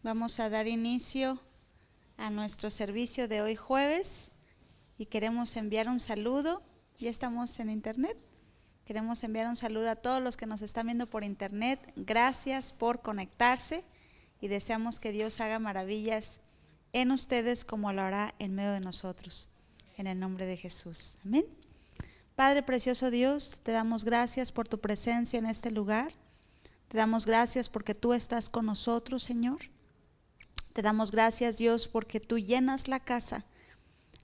Vamos a dar inicio a nuestro servicio de hoy jueves y queremos enviar un saludo. Ya estamos en internet. Queremos enviar un saludo a todos los que nos están viendo por internet. Gracias por conectarse y deseamos que Dios haga maravillas en ustedes como lo hará en medio de nosotros. En el nombre de Jesús. Amén. Padre precioso Dios, te damos gracias por tu presencia en este lugar. Te damos gracias porque tú estás con nosotros, Señor. Te damos gracias, Dios, porque tú llenas la casa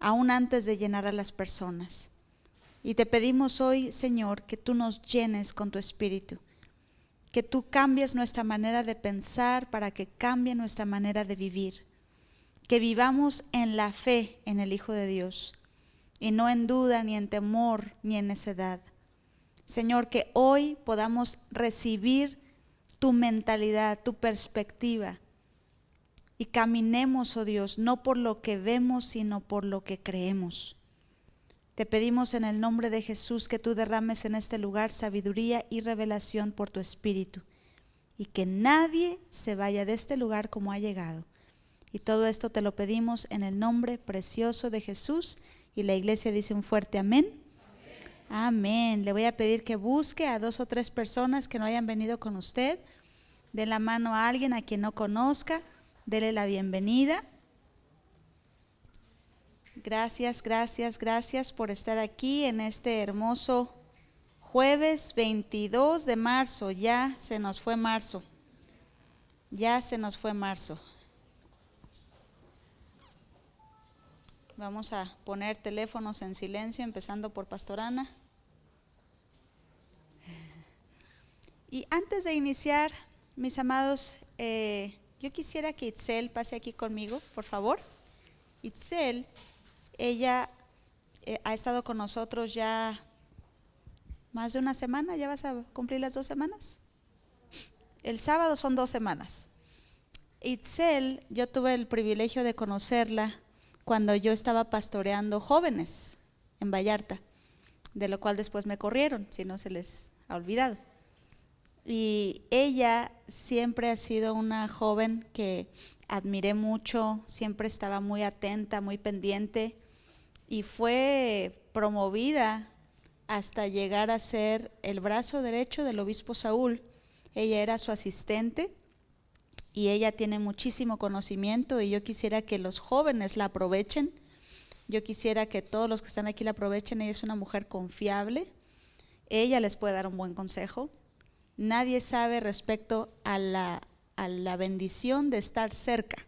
aún antes de llenar a las personas. Y te pedimos hoy, Señor, que tú nos llenes con tu espíritu, que tú cambies nuestra manera de pensar para que cambie nuestra manera de vivir, que vivamos en la fe en el Hijo de Dios y no en duda, ni en temor, ni en necedad. Señor, que hoy podamos recibir tu mentalidad, tu perspectiva, y caminemos, oh Dios, no por lo que vemos, sino por lo que creemos. Te pedimos en el nombre de Jesús que tú derrames en este lugar sabiduría y revelación por tu Espíritu, y que nadie se vaya de este lugar como ha llegado. Y todo esto te lo pedimos en el nombre precioso de Jesús, y la iglesia dice un fuerte amén. Amén. Le voy a pedir que busque a 2 o 3 personas que no hayan venido con usted. Den la mano a alguien a quien no conozca. Dele la bienvenida. Gracias, gracias, gracias por estar aquí en este hermoso jueves 22 de marzo. Ya se nos fue marzo. Ya se nos fue marzo. Vamos a poner teléfonos en silencio, empezando por Pastor Ana. Y antes de iniciar, mis amados, yo quisiera que Itzel pase aquí conmigo, por favor. Itzel, ella ha estado con nosotros ya más de una semana. ¿Ya vas a cumplir las 2 semanas? El sábado son 2 semanas. Itzel, yo tuve el privilegio de conocerla cuando yo estaba pastoreando jóvenes en Vallarta, de lo cual después me corrieron, si no se les ha olvidado. Y ella siempre ha sido una joven que admiré mucho, siempre estaba muy atenta, muy pendiente, y fue promovida hasta llegar a ser el brazo derecho del obispo Saúl. Ella era su asistente y ella tiene muchísimo conocimiento, y yo quisiera que los jóvenes la aprovechen. Yo quisiera que todos los que están aquí la aprovechen. Ella es una mujer confiable, ella les puede dar un buen consejo. Nadie sabe respecto a la bendición de estar cerca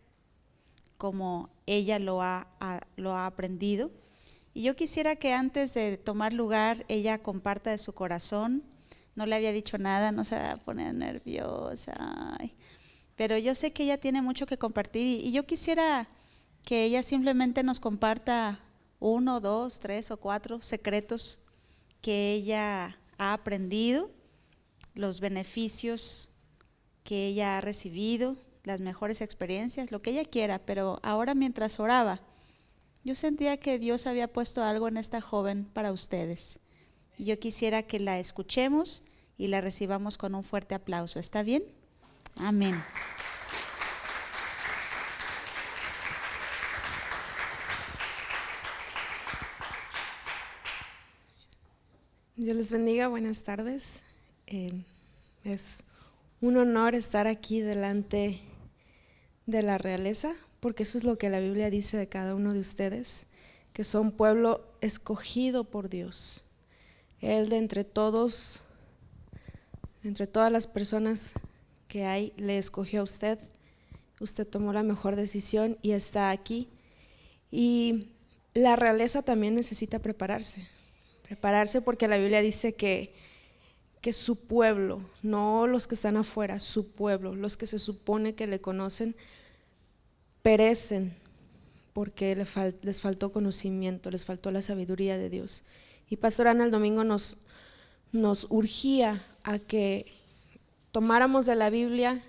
como ella lo ha aprendido. Y yo quisiera que antes de tomar lugar ella comparta de su corazón. No le había dicho nada, no se va a poner nerviosa. Ay. Pero yo sé que ella tiene mucho que compartir, y yo quisiera que ella simplemente nos comparta 1, 2, 3 o 4 secretos que ella ha aprendido, los beneficios que ella ha recibido, las mejores experiencias, lo que ella quiera. Pero ahora, mientras oraba, yo sentía que Dios había puesto algo en esta joven para ustedes, y yo quisiera que la escuchemos y la recibamos con un fuerte aplauso. ¿Está bien? Amén. Dios les bendiga, buenas tardes. Es un honor estar aquí delante de la realeza, porque eso es lo que la Biblia dice de cada uno de ustedes, que son pueblo escogido por Dios. Él, de entre todas las personas que hay, le escogió a usted. Usted tomó la mejor decisión y está aquí. Y la realeza también necesita prepararse porque la Biblia dice que su pueblo, no los que están afuera, su pueblo, los que se supone que le conocen, perecen porque les faltó conocimiento, les faltó la sabiduría de Dios. Y Pastor Ana el domingo nos urgía a que tomáramos de la Biblia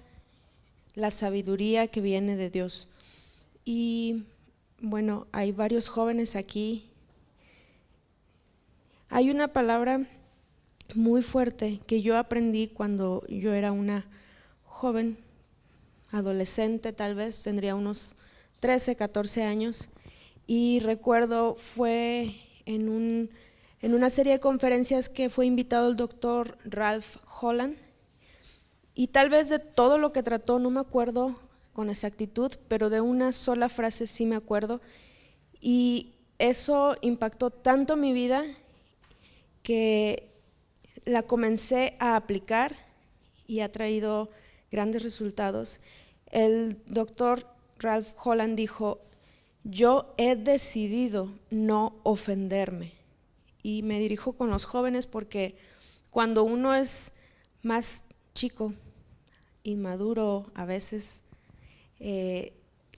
la sabiduría que viene de Dios. Y bueno, hay varios jóvenes aquí. Hay una palabra muy fuerte que yo aprendí cuando yo era una joven adolescente, tal vez tendría unos 13, 14 años, y recuerdo fue en una serie de conferencias que fue invitado el doctor Ralph Holland, y tal vez de todo lo que trató no me acuerdo con exactitud, pero de una sola frase sí me acuerdo, y eso impactó tanto mi vida que la comencé a aplicar y ha traído grandes resultados. El doctor Ralph Holland dijo: yo he decidido no ofenderme. Y me dirijo con los jóvenes porque cuando uno es más chico, inmaduro a veces,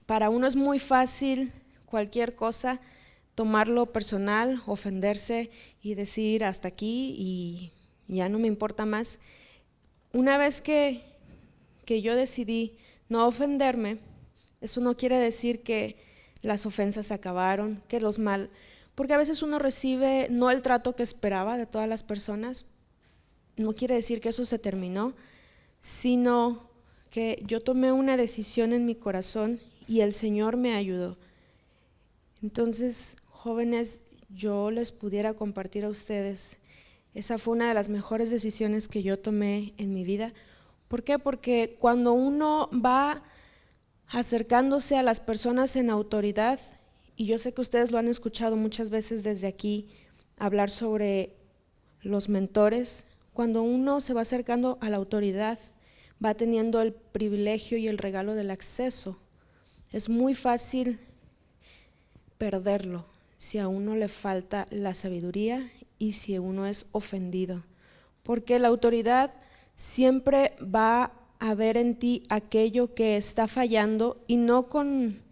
para uno es muy fácil cualquier cosa tomarlo personal, ofenderse y decir hasta aquí y ya no me importa más. Una vez que yo decidí no ofenderme, eso no quiere decir que las ofensas se acabaron, que los mal, porque a veces uno recibe no el trato que esperaba de todas las personas, no quiere decir que eso se terminó, sino que yo tomé una decisión en mi corazón y el Señor me ayudó. Entonces, jóvenes, yo les pudiera compartir a ustedes, esa fue una de las mejores decisiones que yo tomé en mi vida. ¿Por qué? Porque cuando uno va acercándose a las personas en autoridad, y yo sé que ustedes lo han escuchado muchas veces desde aquí, hablar sobre los mentores, cuando uno se va acercando a la autoridad, va teniendo el privilegio y el regalo del acceso. Es muy fácil perderlo si a uno le falta la sabiduría y si uno es ofendido, porque la autoridad siempre va a ver en ti aquello que está fallando y no con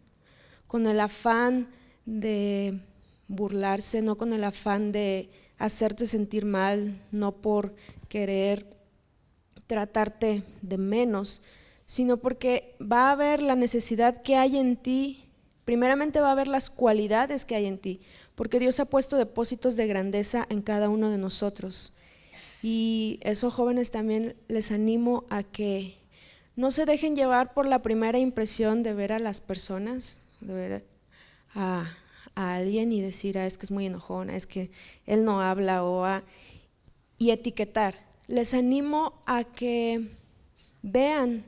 el afán de burlarse, no con el afán de hacerte sentir mal, no por querer tratarte de menos, sino porque va a ver la necesidad que hay en ti. Primeramente va a ver las cualidades que hay en ti, porque Dios ha puesto depósitos de grandeza en cada uno de nosotros. Y eso, jóvenes, también les animo a que no se dejen llevar por la primera impresión de ver a las personas, de ver a alguien y decir, es que es muy enojona, es que él no habla, y etiquetar. Les animo a que vean,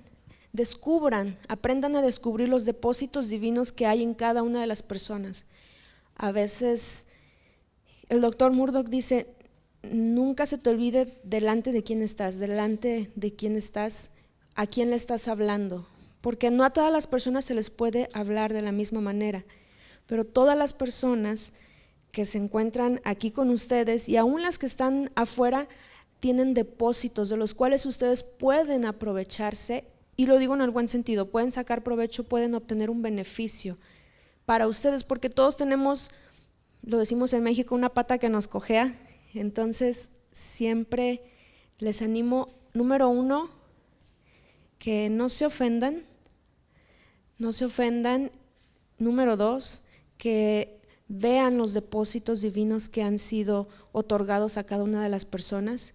descubran, aprendan a descubrir los depósitos divinos que hay en cada una de las personas. A veces el doctor Murdoch dice, nunca se te olvide delante de quién estás, a quién le estás hablando, porque no a todas las personas se les puede hablar de la misma manera, pero todas las personas que se encuentran aquí con ustedes y aún las que están afuera tienen depósitos de los cuales ustedes pueden aprovecharse. Y lo digo en el buen sentido, pueden sacar provecho, pueden obtener un beneficio para ustedes, porque todos tenemos, lo decimos en México, una pata que nos cojea. Entonces, siempre les animo, número 1, que no se ofendan. Número 2, que vean los depósitos divinos que han sido otorgados a cada una de las personas.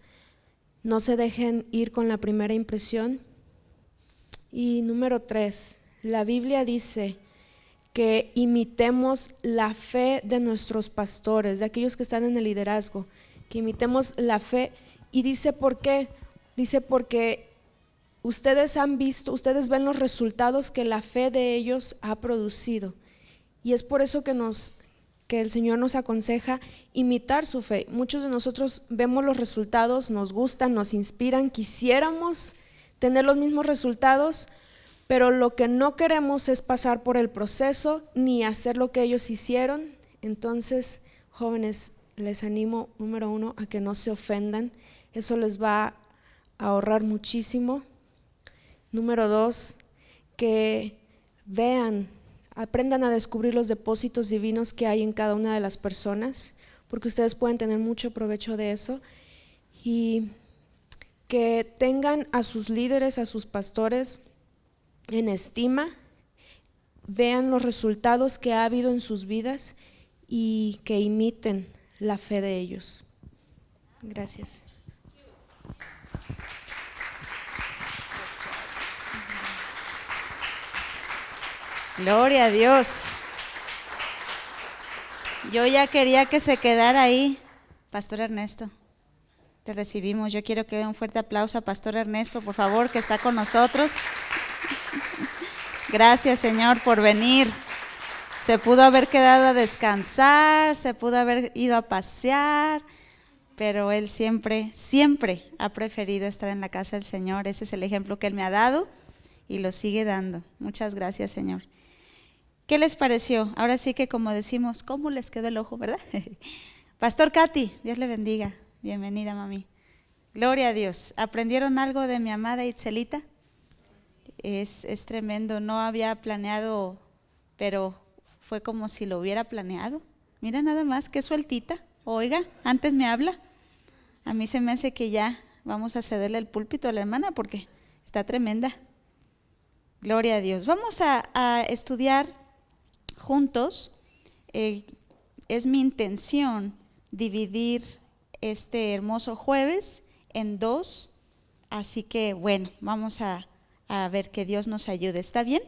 No se dejen ir con la primera impresión. Y número 3, la Biblia dice que imitemos la fe de nuestros pastores, de aquellos que están en el liderazgo, que imitemos la fe. Y dice ¿por qué? Dice porque ustedes han visto, ustedes ven los resultados que la fe de ellos ha producido, y es por eso que el Señor nos aconseja imitar su fe. Muchos de nosotros vemos los resultados, nos gustan, nos inspiran, quisiéramos tener los mismos resultados, pero lo que no queremos es pasar por el proceso ni hacer lo que ellos hicieron. Entonces, jóvenes, les animo, número 1, a que no se ofendan, eso les va a ahorrar muchísimo. Número 2, que vean, aprendan a descubrir los depósitos divinos que hay en cada una de las personas, porque ustedes pueden tener mucho provecho de eso. Y que tengan a sus líderes, a sus pastores en estima, vean los resultados que ha habido en sus vidas y que imiten la fe de ellos. Gracias. Gloria a Dios. Yo ya quería que se quedara ahí, Pastor Ernesto. Te recibimos. Yo quiero que dé un fuerte aplauso a Pastor Ernesto, por favor, que está con nosotros. Gracias, Señor, por venir. Se pudo haber quedado a descansar, se pudo haber ido a pasear, pero Él siempre, siempre ha preferido estar en la casa del Señor. Ese es el ejemplo que Él me ha dado y lo sigue dando. Muchas gracias, Señor. ¿Qué les pareció? Ahora sí que como decimos, ¿cómo les quedó el ojo, verdad? Pastor Katy, Dios le bendiga. Bienvenida, mami. Gloria a Dios. ¿Aprendieron algo de mi amada Itzelita? Es tremendo. No había planeado, pero fue como si lo hubiera planeado. Mira nada más, qué sueltita. Oiga, antes me habla. A mí se me hace que ya vamos a cederle el púlpito a la hermana porque está tremenda. Gloria a Dios. Vamos a estudiar juntos. Es mi intención dividir este hermoso jueves en dos. Así que bueno, vamos a ver que Dios nos ayude. ¿Está bien?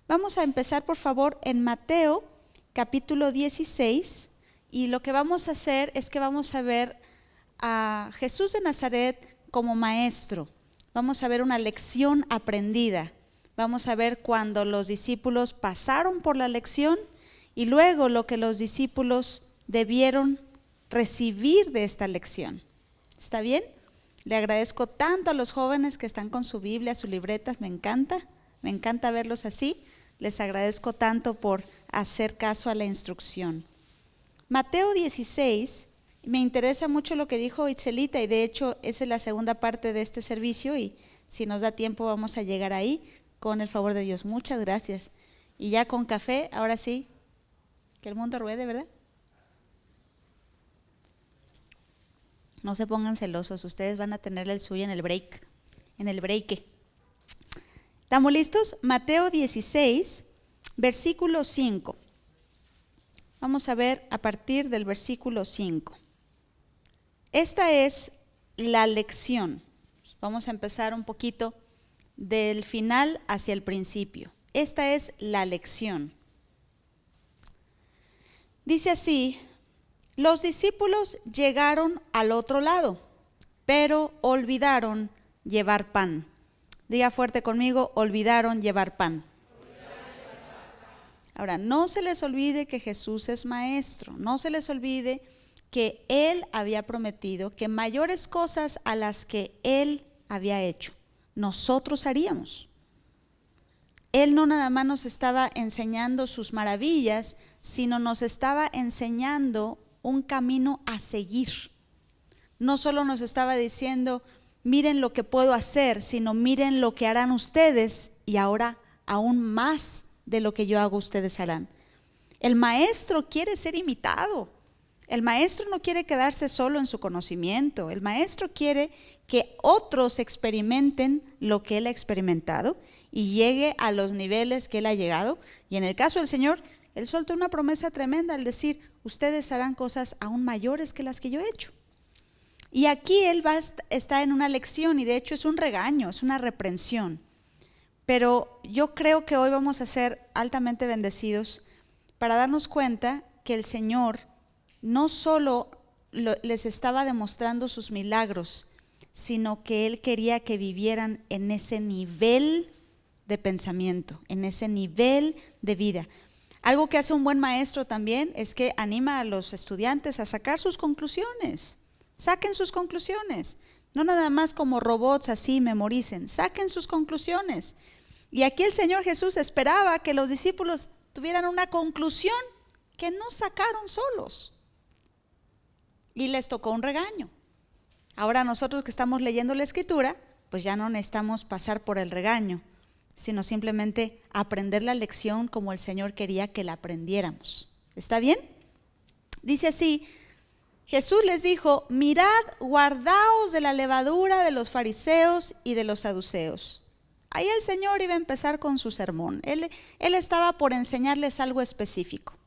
Vamos a empezar, por favor, en Mateo capítulo 16. Y lo que vamos a hacer es que vamos a ver a Jesús de Nazaret como maestro. Vamos a ver una lección aprendida. Vamos a ver cuando los discípulos pasaron por la lección y luego lo que los discípulos debieron recibir de esta lección. ¿Está bien? Le agradezco tanto a los jóvenes que están con su Biblia, sus libretas. Me encanta verlos así. Les agradezco tanto por hacer caso a la instrucción. Mateo 16, me interesa mucho lo que dijo Itzelita y de hecho esa es la segunda parte de este servicio y si nos da tiempo vamos a llegar ahí con el favor de Dios. Muchas gracias. Y ya con café, ahora sí, que el mundo ruede, ¿verdad? No se pongan celosos, ustedes van a tener el suyo en el break, en el break. ¿Estamos listos? Mateo 16, versículo 5. Vamos a ver a partir del versículo 5. Esta es la lección. Vamos a empezar un poquito del final hacia el principio. Esta es la lección. Dice así: los discípulos llegaron al otro lado, pero olvidaron llevar pan. Diga fuerte conmigo, olvidaron llevar pan. Ahora, no se les olvide que Jesús es maestro, no se les olvide que Él había prometido que mayores cosas a las que Él había hecho, nosotros haríamos. Él no nada más nos estaba enseñando sus maravillas, sino nos estaba enseñando un camino a seguir. No solo nos estaba diciendo, miren lo que puedo hacer, sino miren lo que harán ustedes y ahora aún más de lo que yo hago ustedes harán. El maestro quiere ser imitado. El maestro no quiere quedarse solo en su conocimiento. El maestro quiere que otros experimenten lo que él ha experimentado y llegue a los niveles que él ha llegado. Y en el caso del Señor, él soltó una promesa tremenda al decir, ustedes harán cosas aún mayores que las que yo he hecho. Y aquí él está en una lección y de hecho es un regaño, es una reprensión. Pero yo creo que hoy vamos a ser altamente bendecidos para darnos cuenta que el Señor no solo les estaba demostrando sus milagros, sino que Él quería que vivieran en ese nivel de pensamiento, en ese nivel de vida. Algo que hace un buen maestro también es que anima a los estudiantes a sacar sus conclusiones. Saquen sus conclusiones. No nada más como robots así memoricen, saquen sus conclusiones. Y aquí el Señor Jesús esperaba que los discípulos tuvieran una conclusión que no sacaron solos. Y les tocó un regaño. Ahora nosotros que estamos leyendo la Escritura, pues ya no necesitamos pasar por el regaño, sino simplemente aprender la lección como el Señor quería que la aprendiéramos. ¿Está bien? Dice así, Jesús les dijo, mirad, guardaos de la levadura de los fariseos y de los saduceos. Ahí el Señor iba a empezar con su sermón. Él estaba por enseñarles algo específico.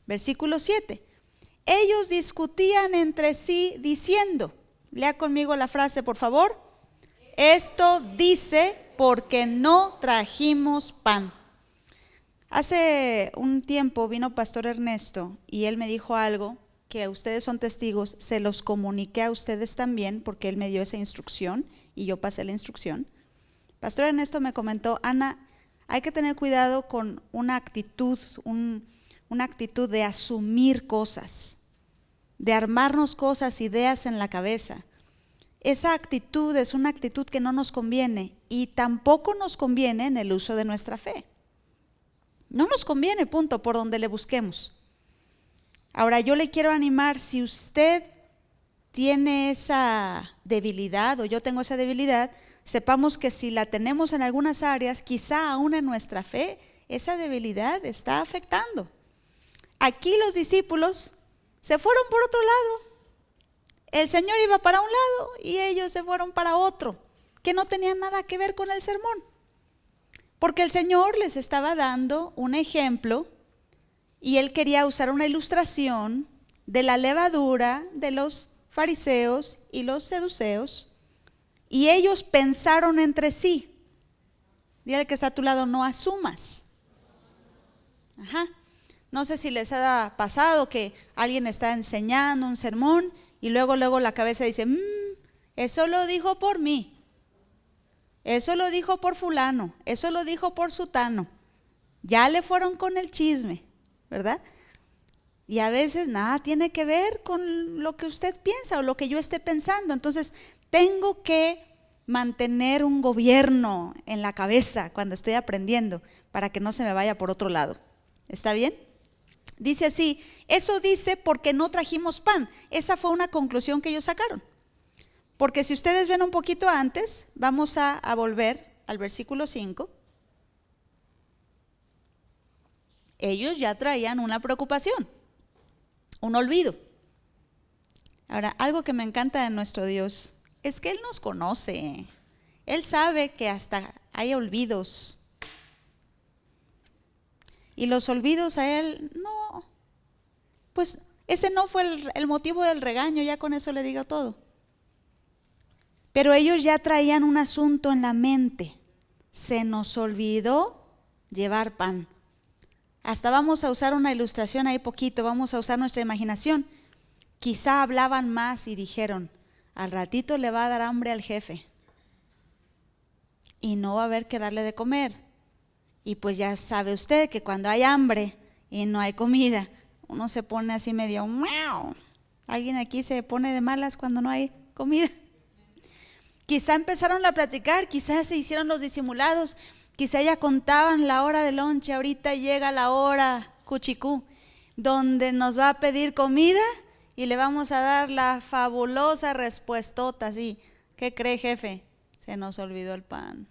Versículo 7. Ellos discutían entre sí diciendo, lea conmigo la frase por favor, esto dice porque no trajimos pan. Hace un tiempo vino Pastor Ernesto y él me dijo algo que ustedes son testigos, se los comuniqué a ustedes también porque él me dio esa instrucción y yo pasé la instrucción. Pastor Ernesto me comentó: Ana, hay que tener cuidado con una actitud, una actitud de asumir cosas, de armarnos cosas, ideas en la cabeza. Esa actitud es una actitud que no nos conviene y tampoco nos conviene en el uso de nuestra fe. No nos conviene, punto, por donde le busquemos. Ahora, yo le quiero animar, si usted tiene esa debilidad o yo tengo esa debilidad, sepamos que si la tenemos en algunas áreas, quizá aún en nuestra fe, esa debilidad está afectando. Aquí los discípulos se fueron por otro lado. El Señor iba para un lado y ellos se fueron para otro, que no tenían nada que ver con el sermón. Porque el Señor les estaba dando un ejemplo y Él quería usar una ilustración de la levadura de los fariseos y los saduceos, y ellos pensaron entre sí. Dile al que está a tu lado: no asumas. Ajá. No sé si les ha pasado que alguien está enseñando un sermón y luego la cabeza dice: eso lo dijo por mí. Eso lo dijo por fulano, eso lo dijo por sutano. Ya le fueron con el chisme, ¿verdad? Y a veces nada tiene que ver con lo que usted piensa o lo que yo esté pensando. Entonces, tengo que mantener un gobierno en la cabeza cuando estoy aprendiendo para que no se me vaya por otro lado. ¿Está bien? Dice así: eso dice porque no trajimos pan. Esa fue una conclusión que ellos sacaron. Porque si ustedes ven un poquito antes, vamos a volver al versículo 5. Ellos ya traían una preocupación, un olvido. Ahora, algo que me encanta de nuestro Dios es que Él nos conoce. Él sabe que hasta hay olvidos. Y los olvidos a Él, no, pues ese no fue el motivo del regaño, ya con eso le digo todo. Pero ellos ya traían un asunto en la mente. Se nos olvidó llevar pan. Hasta vamos a usar una ilustración ahí poquito, vamos a usar nuestra imaginación. Quizá hablaban más y dijeron: al ratito le va a dar hambre al jefe y no va a haber que darle de comer. Y pues ya sabe usted que cuando hay hambre y no hay comida, uno se pone así medio ¡miau! ¿Alguien aquí se pone de malas cuando no hay comida? Quizá empezaron a platicar, quizás se hicieron los disimulados, quizá ya contaban la hora del lonche. Ahorita llega la hora cuchicú, donde nos va a pedir comida y le vamos a dar la fabulosa respuestota así: ¿qué cree, jefe? Se nos olvidó el pan.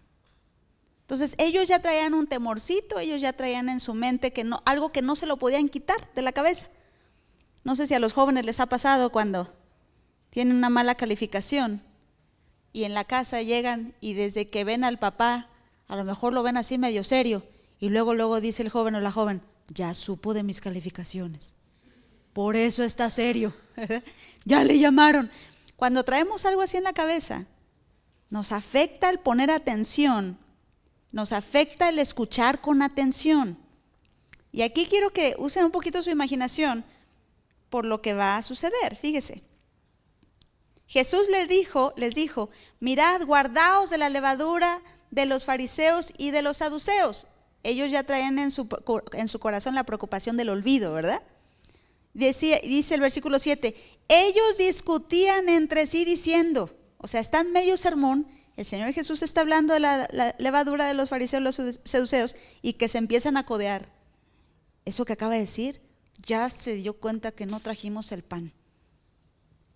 Entonces ellos ya traían un temorcito, ellos ya traían en su mente que no, algo que no se lo podían quitar de la cabeza. No sé si a los jóvenes les ha pasado cuando tienen una mala calificación y en la casa llegan y desde que ven al papá, a lo mejor lo ven así medio serio, y luego dice el joven o la joven: ya supo de mis calificaciones, por eso está serio. Ya le llamaron. Cuando traemos algo así en la cabeza, nos afecta el poner atención, nos afecta el escuchar con atención. Y aquí quiero que usen un poquito su imaginación por lo que va a suceder. Fíjese, Jesús les dijo: mirad, guardaos de la levadura de los fariseos y de los saduceos. Ellos ya traían en su corazón la preocupación del olvido, ¿verdad? Dice el versículo 7, ellos discutían entre sí diciendo, o sea, está en medio sermón, el Señor Jesús está hablando de la levadura de los fariseos y los saduceos, y que se empiezan a codear. Eso que acaba de decir, ya se dio cuenta que no trajimos el pan.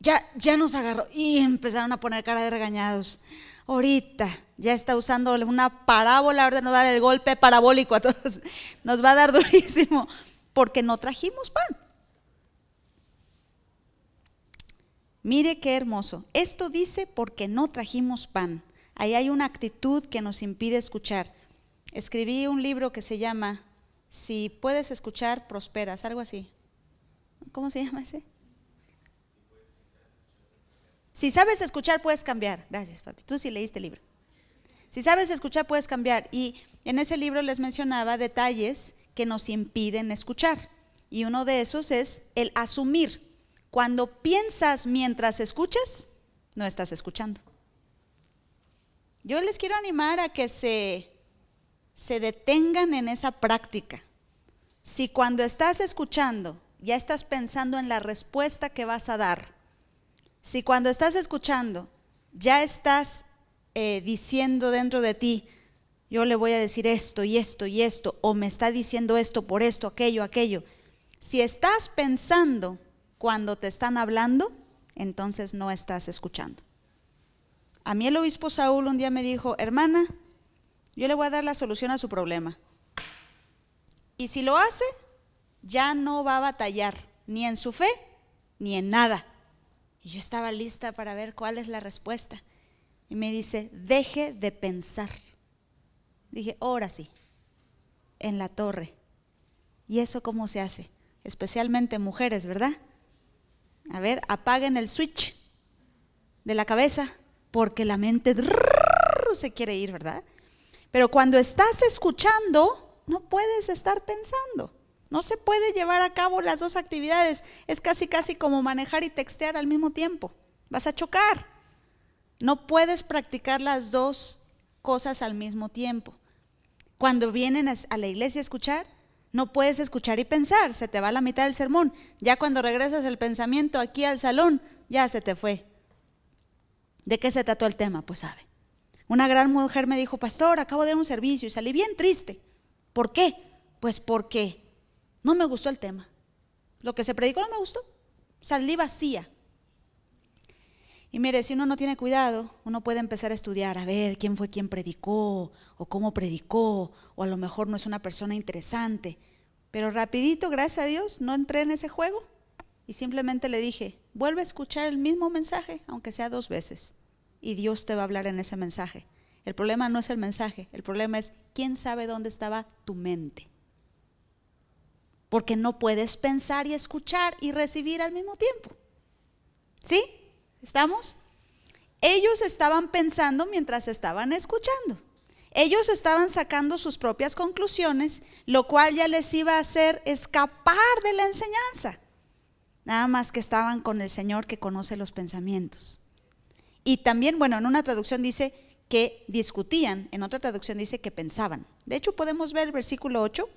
Ya nos agarró y empezaron a poner cara de regañados. Ahorita ya está usando una parábola, ahora nos va a dar el golpe parabólico a todos, nos va a dar durísimo, porque no trajimos pan. Mire qué hermoso, esto dice porque no trajimos pan. Ahí hay una actitud que nos impide escuchar. Escribí un libro que se llama Si puedes escuchar, prosperas, algo así. ¿Cómo se llama ese? Si sabes escuchar, puedes cambiar. Gracias, papi. Tú sí leíste el libro. Si sabes escuchar, puedes cambiar. Y en ese libro les mencionaba detalles que nos impiden escuchar. Y uno de esos es el asumir. Cuando piensas mientras escuchas, no estás escuchando. Yo les quiero animar a que se detengan en esa práctica. Si cuando estás escuchando ya estás pensando en la respuesta que vas a dar, si cuando estás escuchando ya estás diciendo dentro de ti, yo le voy a decir esto y esto y esto, o me está diciendo esto por esto, aquello, si estás pensando cuando te están hablando, entonces no estás escuchando. A mí el obispo Saúl un día me dijo, hermana, yo le voy a dar la solución a su problema. Y si lo hace, ya no va a batallar ni en su fe ni en nada. Y yo estaba lista para ver cuál es la respuesta. Y me dice, deje de pensar. Dije, ahora sí, en la torre. ¿Y eso cómo se hace? Especialmente mujeres, ¿verdad? A ver, apaguen el switch de la cabeza, porque la mente se quiere ir, ¿verdad? Pero cuando estás escuchando, no puedes estar pensando. No se puede llevar a cabo las dos actividades. Es casi como manejar y textear al mismo tiempo. Vas a chocar. No puedes practicar las dos cosas al mismo tiempo. Cuando vienen a la iglesia a escuchar, no puedes escuchar y pensar. Se te va la mitad del sermón. Ya cuando regresas el pensamiento aquí al salón, ya se te fue. ¿De qué se trató el tema? Pues sabe. Una gran mujer me dijo, pastor, acabo de dar un servicio y salí bien triste. ¿Por qué? Pues porque no me gustó el tema. Lo que se predicó no me gustó. Salí vacía. Y mire, si uno no tiene cuidado, uno puede empezar a estudiar, a ver quién fue quien predicó, o cómo predicó, o a lo mejor no es una persona interesante. Pero rapidito, gracias a Dios, no entré en ese juego y simplemente le dije, vuelve a escuchar el mismo mensaje, aunque sea 2 veces, y Dios te va a hablar en ese mensaje. El problema no es el mensaje, el problema es quién sabe dónde estaba tu mente. Porque no puedes pensar y escuchar y recibir al mismo tiempo. ¿Sí? ¿Estamos? Ellos estaban pensando mientras estaban escuchando. Ellos estaban sacando sus propias conclusiones, lo cual ya les iba a hacer escapar de la enseñanza. Nada más que estaban con el Señor que conoce los pensamientos. Y también, bueno, en una traducción dice que discutían, en otra traducción dice que pensaban. De hecho, podemos ver el versículo 8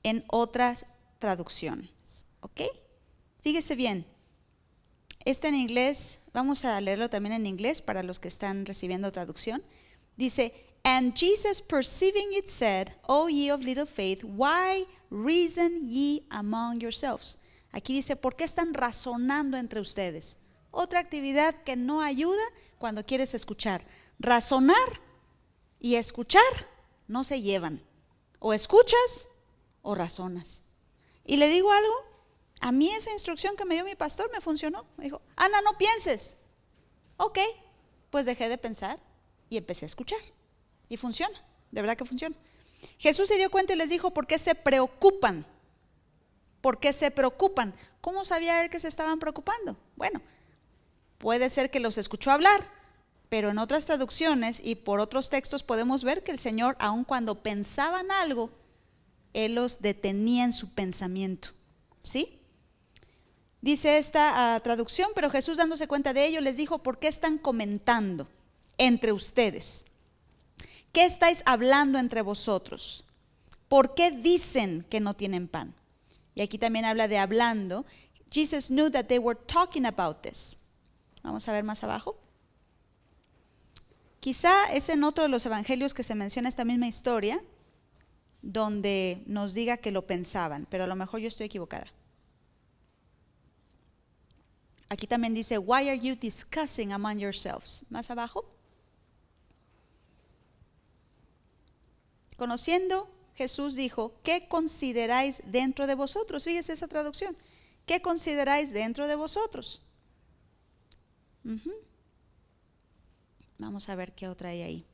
en otras traducciones. ¿Ok? Fíjese bien. Este en inglés, vamos a leerlo también en inglés para los que están recibiendo traducción. Dice, and Jesus perceiving it said, O ye of little faith, why reason ye among yourselves? Aquí dice, ¿por qué están razonando entre ustedes? Otra actividad que no ayuda cuando quieres escuchar. Razonar y escuchar no se llevan. O escuchas o razonas. Y le digo algo, a mí esa instrucción que me dio mi pastor me funcionó. Me dijo, Ana, no pienses. Ok, pues dejé de pensar y empecé a escuchar. Y funciona, de verdad que funciona. Jesús se dio cuenta y les dijo, ¿por qué se preocupan? ¿Por qué se preocupan? ¿Cómo sabía él que se estaban preocupando? Bueno, puede ser que los escuchó hablar, pero en otras traducciones y por otros textos podemos ver que el Señor, aun cuando pensaban algo, Él los detenía en su pensamiento. ¿Sí? Dice esta traducción, pero Jesús dándose cuenta de ello les dijo, ¿por qué están comentando entre ustedes? ¿Qué estáis hablando entre vosotros? ¿Por qué dicen que no tienen pan? Y aquí también habla de hablando. Jesus knew that they were talking about this. Vamos a ver más abajo. Quizá es en otro de los evangelios que se menciona esta misma historia, donde nos diga que lo pensaban, pero a lo mejor yo estoy equivocada. Aquí también dice, why are you discussing among yourselves? Más abajo. Conociendo, Jesús dijo, ¿qué consideráis dentro de vosotros? Fíjese esa traducción. ¿Qué consideráis dentro de vosotros? Vamos a ver qué otra hay ahí.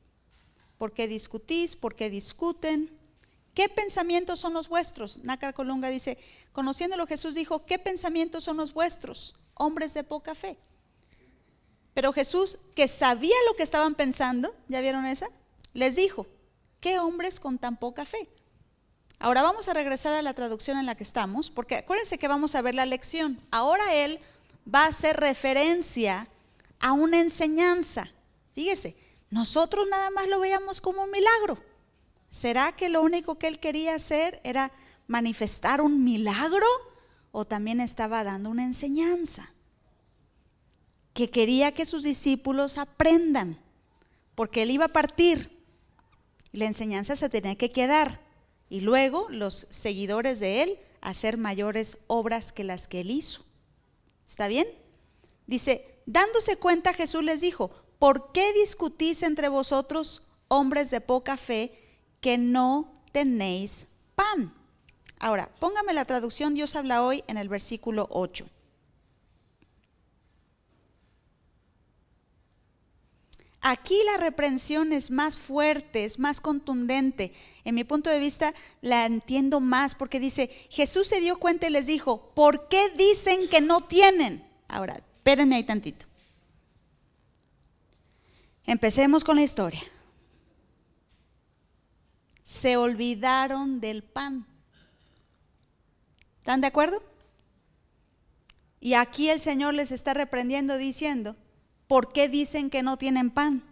¿Por qué discutís? ¿Por qué discuten? ¿Qué pensamientos son los vuestros? Nácar Colunga dice, conociéndolo Jesús dijo, ¿qué pensamientos son los vuestros? Hombres de poca fe. Pero Jesús, que sabía lo que estaban pensando, ¿ya vieron esa? Les dijo, ¿qué hombres con tan poca fe? Ahora vamos a regresar a la traducción en la que estamos, porque acuérdense que vamos a ver la lección. Ahora él va a hacer referencia a una enseñanza. Fíjese, nosotros nada más lo veíamos como un milagro. ¿Será que lo único que él quería hacer era manifestar un milagro? ¿O también estaba dando una enseñanza? Que quería que sus discípulos aprendan, porque él iba a partir y la enseñanza se tenía que quedar. Y luego los seguidores de él hacer mayores obras que las que él hizo. ¿Está bien? Dice, dándose cuenta Jesús les dijo, ¿por qué discutís entre vosotros, hombres de poca fe, que no tenéis pan? Ahora, póngame la traducción Dios habla hoy en el versículo 8. Aquí la reprensión es más fuerte, es más contundente. En mi punto de vista la entiendo más porque dice, Jesús se dio cuenta y les dijo, ¿por qué dicen que no tienen? Ahora, espérenme ahí tantito. Empecemos con la historia. Se olvidaron del pan. ¿Están de acuerdo? Y aquí el Señor les está reprendiendo diciendo, ¿por qué dicen que no tienen pan?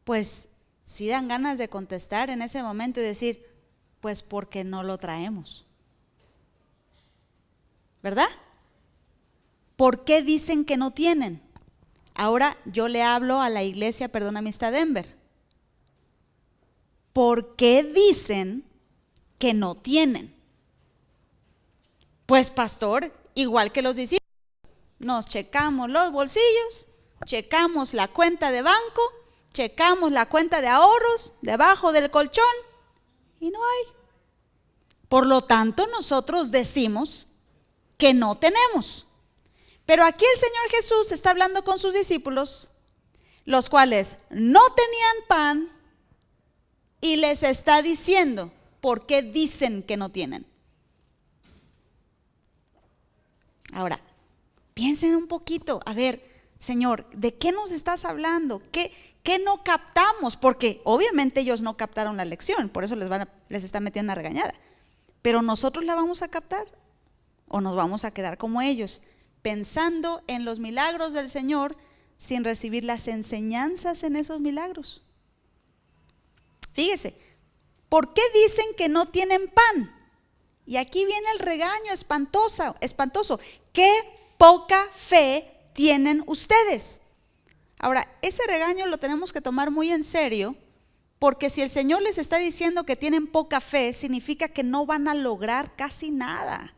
Pues sí dan ganas de contestar en ese momento y decir, pues porque no lo traemos. ¿Verdad? ¿Por qué dicen que no tienen? Ahora yo le hablo a la iglesia, perdón, Amistad Denver. ¿Por qué dicen que no tienen? Pues pastor, igual que los discípulos, nos checamos los bolsillos, checamos la cuenta de banco, checamos la cuenta de ahorros debajo del colchón y no hay. Por lo tanto, nosotros decimos que no tenemos. Pero aquí el Señor Jesús está hablando con sus discípulos, los cuales no tenían pan, y les está diciendo, ¿por qué dicen que no tienen? Ahora, piensen un poquito, a ver, Señor, ¿de qué nos estás hablando? ¿Qué no captamos? Porque obviamente ellos no captaron la lección, por eso les está metiendo una regañada. Pero nosotros la vamos a captar o nos vamos a quedar como ellos, pensando en los milagros del Señor sin recibir las enseñanzas en esos milagros. Fíjese, ¿por qué dicen que no tienen pan? Y aquí viene el regaño espantoso. ¿Qué poca fe tienen ustedes? Ahora, ese regaño lo tenemos que tomar muy en serio, porque si el Señor les está diciendo que tienen poca fe, significa que no van a lograr casi nada.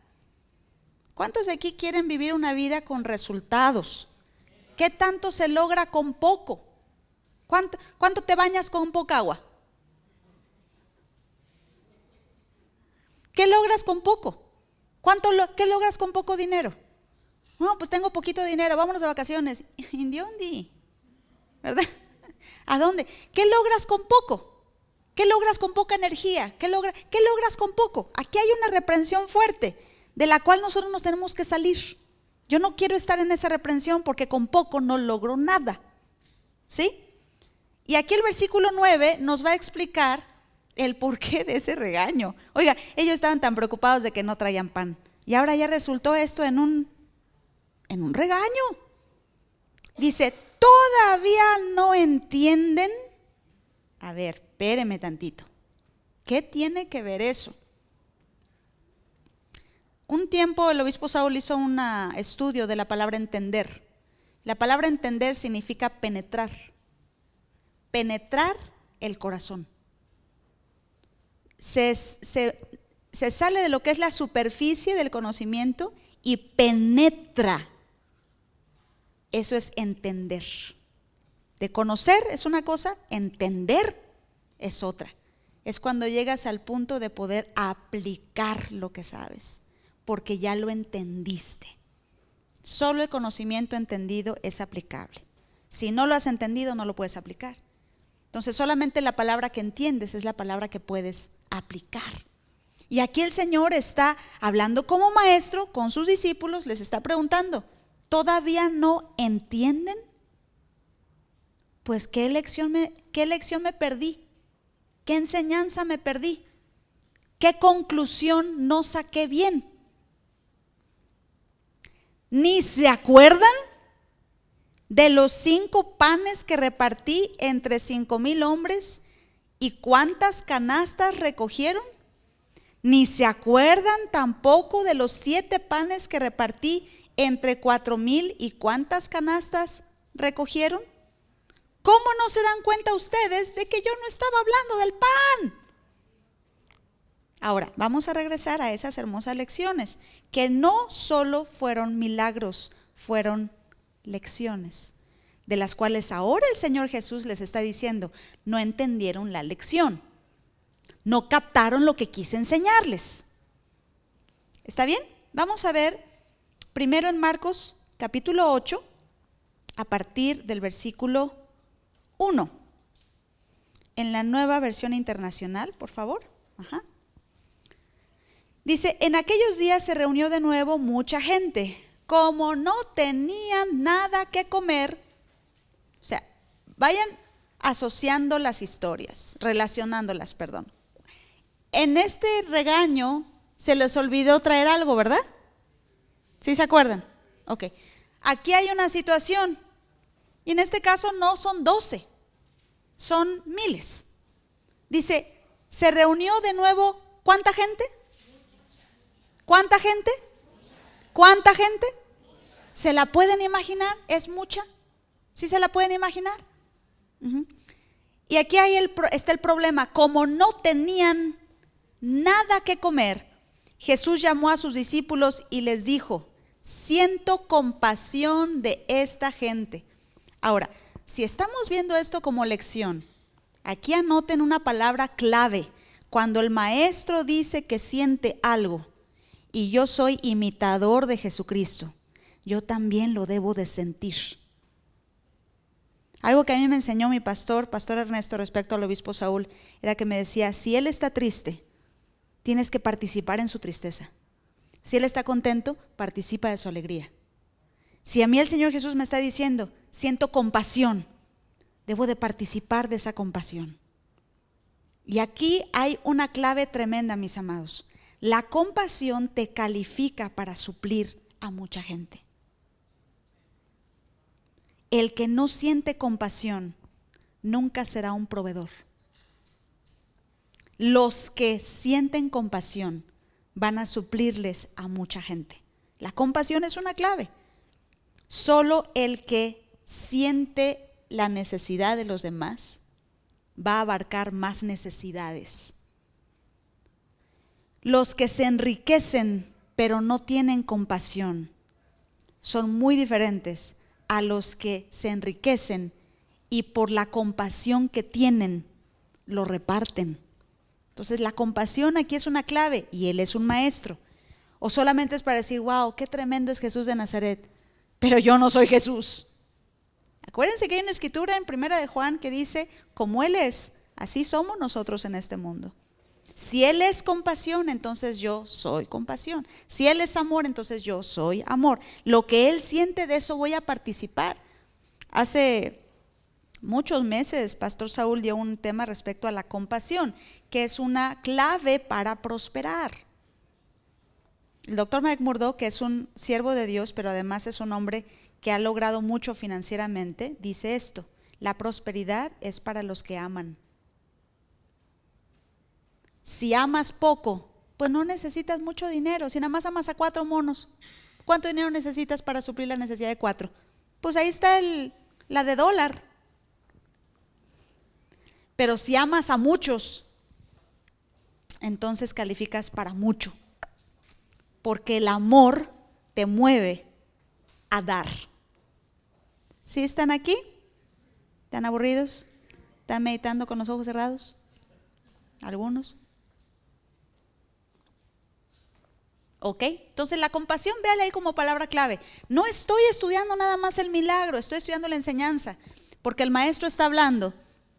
¿Cuántos de aquí quieren vivir una vida con resultados? ¿Qué tanto se logra con poco? ¿Cuánto te bañas con poca agua? ¿Qué logras con poco? ¿Qué logras con poco dinero? No, pues tengo poquito dinero, vámonos de vacaciones. ¿De dónde? ¿Verdad? ¿A dónde? ¿Qué logras con poco? ¿Qué logras con poca energía? ¿Qué logras con poco? Aquí hay una reprensión fuerte de la cual nosotros nos tenemos que salir. Yo no quiero estar en esa reprensión porque con poco no logro nada. ¿Sí? Y aquí el versículo 9 nos va a explicar el porqué de ese regaño. Oiga, ellos estaban tan preocupados de que no traían pan y ahora ya resultó esto en un regaño. Dice, ¿todavía no entienden? A ver, espéreme tantito. ¿Qué tiene que ver eso? Un tiempo el obispo Saúl hizo un estudio de la palabra entender. La palabra entender significa penetrar. Penetrar el corazón. Se sale de lo que es la superficie del conocimiento y penetra. Eso es entender. De conocer es una cosa, entender es otra. Es cuando llegas al punto de poder aplicar lo que sabes, porque ya lo entendiste. Solo el conocimiento entendido es aplicable. Si no lo has entendido, no lo puedes aplicar. Entonces solamente la palabra que entiendes es la palabra que puedes aplicar. Y aquí el Señor está hablando como maestro con sus discípulos, les está preguntando, ¿todavía no entienden? pues ¿qué lección me perdí? ¿Qué enseñanza me perdí? ¿Qué conclusión no saqué bien? ¿Ni se acuerdan de los 5 panes que repartí entre 5,000 hombres y cuántas canastas recogieron? ¿Ni se acuerdan tampoco de los 7 panes que repartí entre 4,000 y cuántas canastas recogieron? ¿Cómo no se dan cuenta ustedes de que yo no estaba hablando del pan? Ahora, vamos a regresar a esas hermosas lecciones, que no solo fueron milagros, fueron lecciones, de las cuales ahora el Señor Jesús les está diciendo, no entendieron la lección, no captaron lo que quise enseñarles. ¿Está bien? Vamos a ver primero en Marcos capítulo 8, a partir del versículo 1, en la Nueva Versión Internacional, por favor. Dice, en aquellos días se reunió de nuevo mucha gente, como no tenían nada que comer. O sea, vayan asociando las historias, relacionándolas, perdón. En este regaño se les olvidó traer algo, ¿verdad? ¿Sí se acuerdan? Ok. Aquí hay una situación, y en este caso no son 12, son miles. Dice, se reunió de nuevo, ¿cuánta gente? ¿Cuánta gente? ¿Cuánta gente? ¿Se la pueden imaginar? ¿Es mucha? ¿Sí se la pueden imaginar? Y aquí está el problema. Como no tenían nada que comer, Jesús llamó a sus discípulos y les dijo, siento compasión de esta gente. Ahora, si estamos viendo esto como lección, aquí anoten una palabra clave. Cuando el maestro dice que siente algo, y yo soy imitador de Jesucristo, yo también lo debo de sentir. Algo que a mí me enseñó mi pastor Ernesto, respecto al obispo Saúl, era que me decía, si él está triste, tienes que participar en su tristeza. Si él está contento, participa de su alegría. Si a mí el Señor Jesús me está diciendo, siento compasión, debo de participar de esa compasión. Y aquí hay una clave tremenda, mis amados. La compasión te califica para suplir a mucha gente. El que no siente compasión nunca será un proveedor. Los que sienten compasión van a suplirles a mucha gente. La compasión es una clave. Solo el que siente la necesidad de los demás va a abarcar más necesidades. Los que se enriquecen pero no tienen compasión son muy diferentes a los que se enriquecen y por la compasión que tienen lo reparten. Entonces la compasión aquí es una clave y Él es un maestro. O solamente es para decir, wow, qué tremendo es Jesús de Nazaret, pero yo no soy Jesús. Acuérdense que hay una escritura en 1 de Juan que dice, como Él es, así somos nosotros en este mundo. Si Él es compasión, entonces yo soy compasión. Si Él es amor, entonces yo soy amor. Lo que Él siente, de eso voy a participar. Hace muchos meses, Pastor Saúl dio un tema respecto a la compasión, que es una clave para prosperar. El doctor Mike Murdock, que es un siervo de Dios, pero además es un hombre que ha logrado mucho financieramente, dice esto: la prosperidad es para los que aman. Si amas poco, pues no necesitas mucho dinero. Si nada más amas a 4 monos, ¿cuánto dinero necesitas para suplir la necesidad de 4? Pues ahí está la de $1. Pero si amas a muchos, entonces calificas para mucho, porque el amor te mueve a dar. ¿Sí están aquí? ¿Están aburridos? ¿Están meditando con los ojos cerrados? ¿Algunos? ¿Ok? Entonces la compasión, véale ahí como palabra clave. No estoy estudiando nada más el milagro, estoy estudiando la enseñanza, porque el maestro está hablando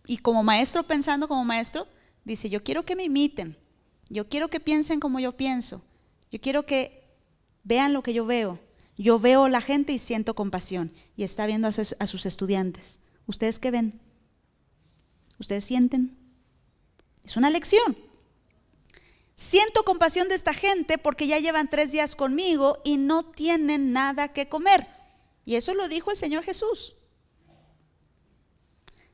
y como maestro, pensando como maestro, dice, yo quiero que me imiten, yo quiero que piensen como yo pienso, yo quiero que vean lo que yo veo. Yo veo a la gente y siento compasión, y está viendo a sus estudiantes. ¿Ustedes qué ven? ¿Ustedes sienten? Es una lección. Siento compasión de esta gente porque ya llevan 3 días conmigo y no tienen nada que comer. Y eso lo dijo el Señor Jesús.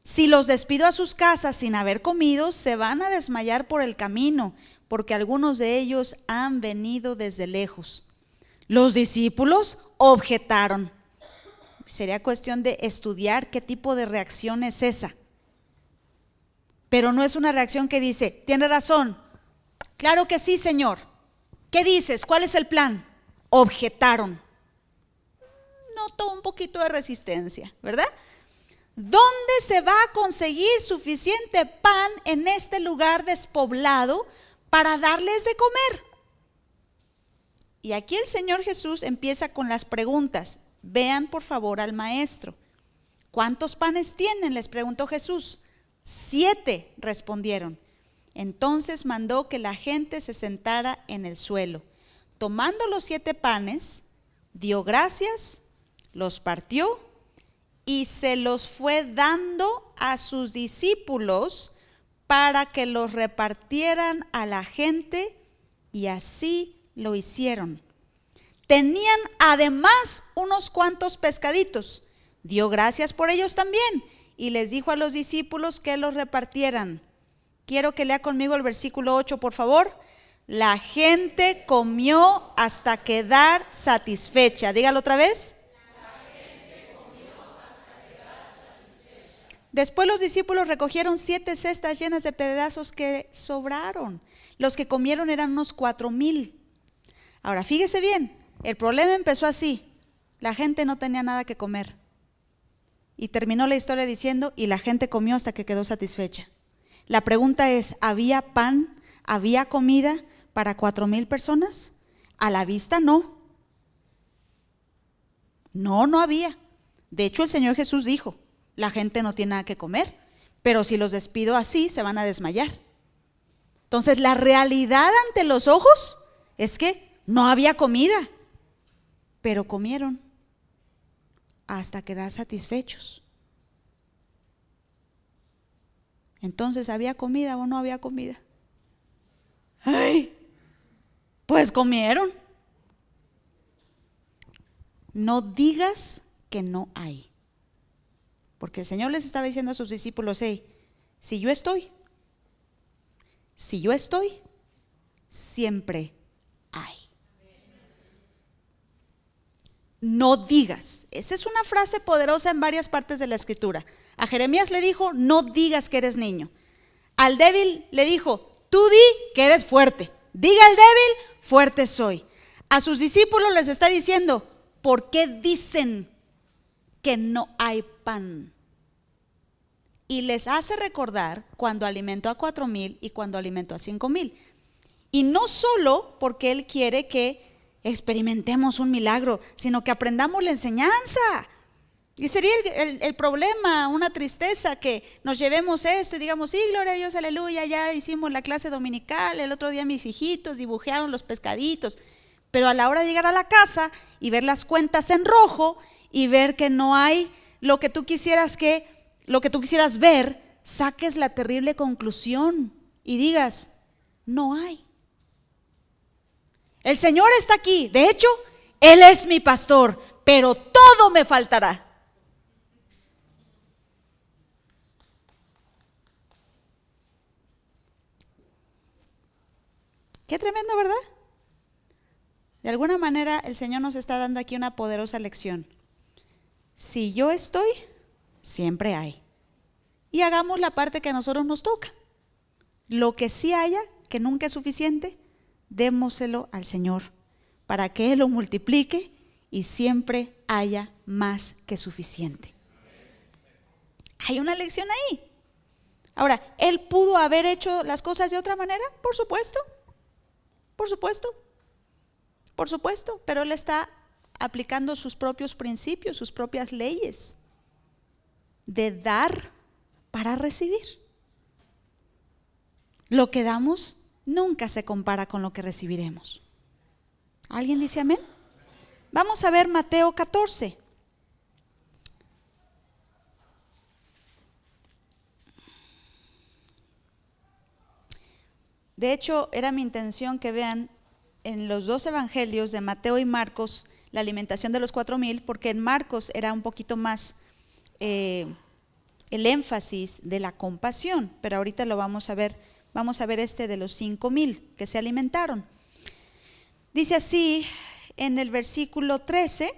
Si los despido a sus casas sin haber comido, se van a desmayar por el camino, porque algunos de ellos han venido desde lejos. Los discípulos objetaron. Sería cuestión de estudiar qué tipo de reacción es esa. Pero no es una reacción que dice, tiene razón, claro que sí, Señor. ¿Qué dices? ¿Cuál es el plan? Objetaron. Noto un poquito de resistencia, ¿verdad? ¿Dónde se va a conseguir suficiente pan en este lugar despoblado para darles de comer? Y aquí el Señor Jesús empieza con las preguntas. Vean por favor al maestro. ¿Cuántos panes tienen?, les preguntó Jesús. 7, respondieron. Entonces mandó que la gente se sentara en el suelo. Tomando los 7 panes, dio gracias, los partió y se los fue dando a sus discípulos para que los repartieran a la gente, y así lo hicieron. Tenían además unos cuantos pescaditos. Dio gracias por ellos también y les dijo a los discípulos que los repartieran. Quiero que lea conmigo el versículo 8, por favor. La gente comió hasta quedar satisfecha. Dígalo otra vez. Después los discípulos recogieron 7 cestas llenas de pedazos que sobraron. Los que comieron eran unos 4,000. Ahora, fíjese bien, el problema empezó así. La gente no tenía nada que comer. Y terminó la historia diciendo, y la gente comió hasta que quedó satisfecha. La pregunta es, ¿había pan, había comida para 4,000 personas? A la vista no. No había. De hecho, el Señor Jesús dijo, la gente no tiene nada que comer, pero si los despido así, se van a desmayar. Entonces, la realidad ante los ojos es que no había comida, pero comieron hasta quedar satisfechos. Entonces, ¿había comida o no había comida? ¡Ay! Pues comieron. No digas que no hay. Porque el Señor les estaba diciendo a sus discípulos, hey, si yo estoy, siempre hay. No digas. Esa es una frase poderosa en varias partes de la Escritura. A Jeremías le dijo, no digas que eres niño. Al débil le dijo, tú di que eres fuerte. Diga al débil, fuerte soy. A sus discípulos les está diciendo, ¿por qué dicen que no hay pan? Y les hace recordar cuando alimentó a 4,000 y cuando alimentó a 5,000. Y no solo porque Él quiere que experimentemos un milagro, sino que aprendamos la enseñanza. Y sería el problema, una tristeza, que nos llevemos esto y digamos, sí, gloria a Dios, aleluya, ya hicimos la clase dominical, el otro día mis hijitos dibujaron los pescaditos, pero a la hora de llegar a la casa y ver las cuentas en rojo y ver que no hay lo que tú quisieras ver, saques la terrible conclusión y digas, no hay. El Señor está aquí, de hecho, Él es mi pastor, pero todo me faltará. Qué tremendo, ¿verdad? De alguna manera el Señor nos está dando aquí una poderosa lección. Si yo estoy, siempre hay. Y hagamos la parte que a nosotros nos toca. Lo que sí haya, que nunca es suficiente, démoselo al Señor para que Él lo multiplique y siempre haya más que suficiente. Hay una lección ahí. Ahora, ¿Él pudo haber hecho las cosas de otra manera? Por supuesto, pero Él está aplicando sus propios principios, sus propias leyes de dar para recibir. Lo que damos nunca se compara con lo que recibiremos. ¿Alguien dice amén? Vamos a ver Mateo 14. De hecho, era mi intención que vean en los dos evangelios de Mateo y Marcos la alimentación de los 4,000, porque en Marcos era un poquito más el énfasis de la compasión, pero ahorita lo vamos a ver este de los 5,000 que se alimentaron. Dice así en el versículo 13: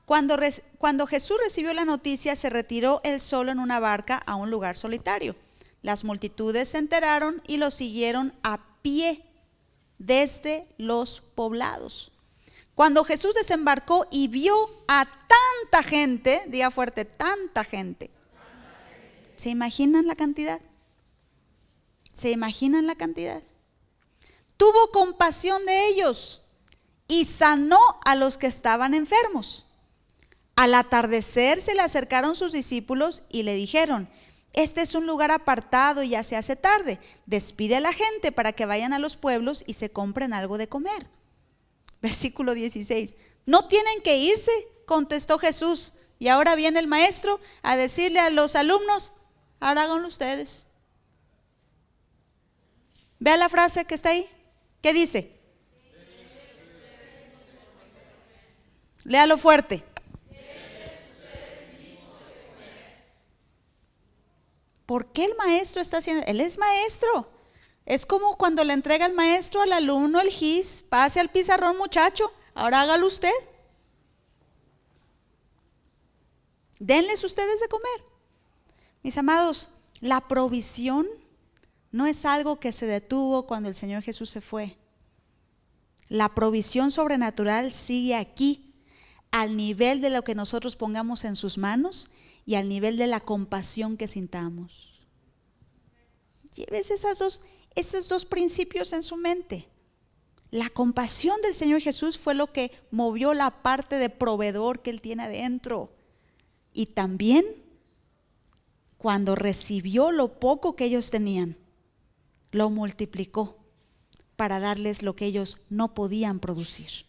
Cuando Jesús recibió la noticia, se retiró él solo en una barca a un lugar solitario. Las multitudes se enteraron y lo siguieron a pie desde los poblados. Cuando Jesús desembarcó y vio a tanta gente, diga fuerte, tanta gente. ¿Se imaginan la cantidad? ¿Se imaginan la cantidad? Tuvo compasión de ellos y sanó a los que estaban enfermos. Al atardecer se le acercaron sus discípulos y le dijeron: este es un lugar apartado y ya se hace tarde. Despide a la gente para que vayan a los pueblos y se compren algo de comer. Versículo 16. ¿No tienen que irse?, contestó Jesús. Y ahora viene el maestro a decirle a los alumnos: ahora háganlo ustedes. Vea la frase que está ahí. ¿Qué dice? Léalo fuerte. ¿Por qué el maestro está haciendo? Él es maestro. Es como cuando le entrega el maestro al alumno el gis: pase al pizarrón, muchacho, ahora hágalo usted. Denles ustedes de comer. Mis amados, la provisión no es algo que se detuvo cuando el Señor Jesús se fue. La provisión sobrenatural sigue aquí, al nivel de lo que nosotros pongamos en sus manos y al nivel de la compasión que sintamos. Lleves esos dos principios en su mente. La compasión del Señor Jesús fue lo que movió la parte de proveedor que Él tiene adentro. Y también cuando recibió lo poco que ellos tenían, lo multiplicó para darles lo que ellos no podían producir.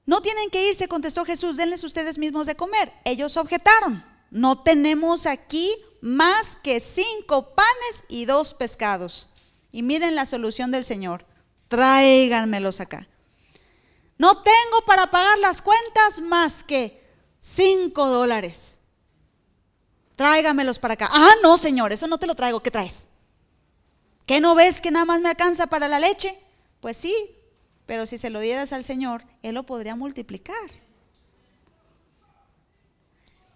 No tienen que irse, contestó Jesús, denles ustedes mismos de comer. Ellos objetaron: no tenemos aquí más que 5 panes y 2 pescados. Y miren la solución del Señor: tráiganmelos acá. No tengo para pagar las cuentas más que $5. Tráigamelos para acá. Ah, no, Señor, eso no te lo traigo. ¿Qué traes? ¿Qué no ves que nada más me alcanza para la leche? Pues sí, pero si se lo dieras al Señor, Él lo podría multiplicar.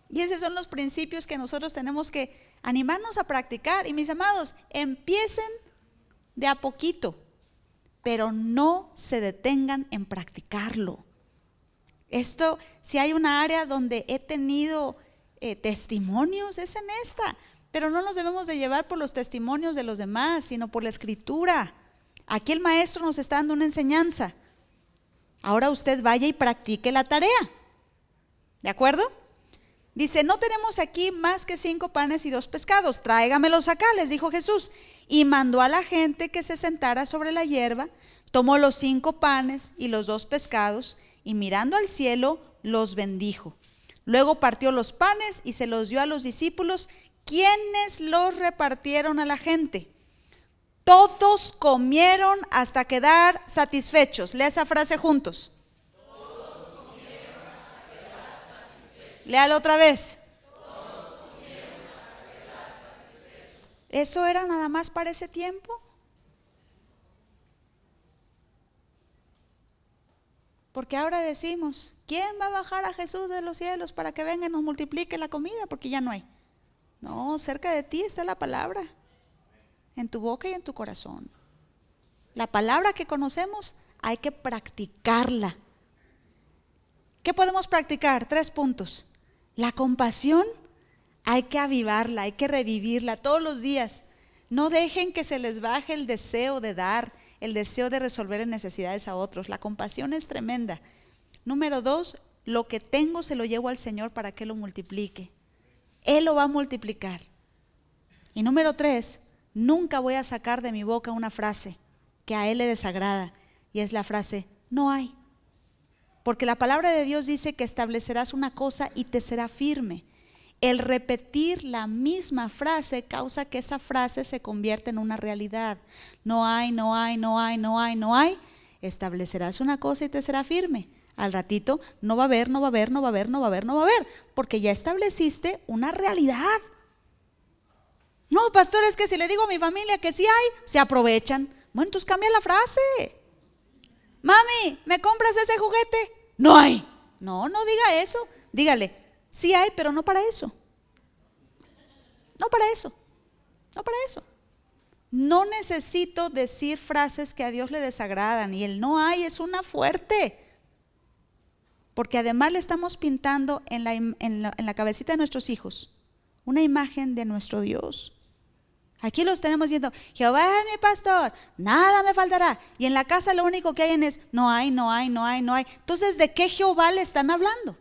Y esos son los principios que nosotros tenemos que animarnos a practicar. Y mis amados, empiecen de a poquito, pero no se detengan en practicarlo. Esto, si hay una área donde he tenido testimonios, es en esta. Pero no nos debemos de llevar por los testimonios de los demás, sino por la Escritura. Aquí el maestro nos está dando una enseñanza. Ahora usted vaya y practique la tarea. ¿De acuerdo? Dice: no tenemos aquí más que 5 panes y 2 pescados. Tráigamelos acá, les dijo Jesús. Y mandó a la gente que se sentara sobre la hierba. Tomó los 5 panes y los 2 pescados y mirando al cielo los bendijo. Luego partió los panes y se los dio a los discípulos, quienes los repartieron a la gente. Todos comieron hasta quedar satisfechos. Lea esa frase juntos. Todos comieron hasta quedar satisfechos. Léalo otra vez. Todos comieron hasta quedar satisfechos. ¿Eso era nada más para ese tiempo? Porque ahora decimos: ¿quién va a bajar a Jesús de los cielos para que venga y nos multiplique la comida? Porque ya no hay. No, cerca de ti está la palabra, en tu boca y en tu corazón. La palabra que conocemos hay que practicarla. ¿Qué podemos practicar? 3 puntos. La compasión hay que avivarla, hay que revivirla todos los días. No dejen que se les baje el deseo de dar, el deseo de resolver necesidades a otros. La compasión es tremenda. Número 2, lo que tengo se lo llevo al Señor para que lo multiplique. Él lo va a multiplicar. Y número 3, nunca voy a sacar de mi boca una frase que a Él le desagrada, y es la frase: no hay. Porque la palabra de Dios dice que establecerás una cosa y te será firme. El repetir la misma frase causa que esa frase se convierta en una realidad. No hay, no hay, no hay, no hay, no hay. Establecerás una cosa y te será firme. Al ratito no va a haber, no va a haber, no va a haber, no va a haber, no va a haber, porque ya estableciste una realidad. No, pastor, es que si le digo a mi familia que sí hay, se aprovechan. Bueno, entonces cambia la frase. Mami, ¿me compras ese juguete? No hay. No, no diga eso. Dígale, sí hay, pero no para eso. No para eso. No para eso. No necesito decir frases que a Dios le desagradan, y el no hay es una fuerte. Porque además le estamos pintando en la cabecita de nuestros hijos una imagen de nuestro Dios. Aquí los tenemos diciendo, Jehová es mi pastor, nada me faltará. Y en la casa lo único que hay es, no hay, no hay, no hay, no hay. Entonces, ¿de qué Jehová le están hablando?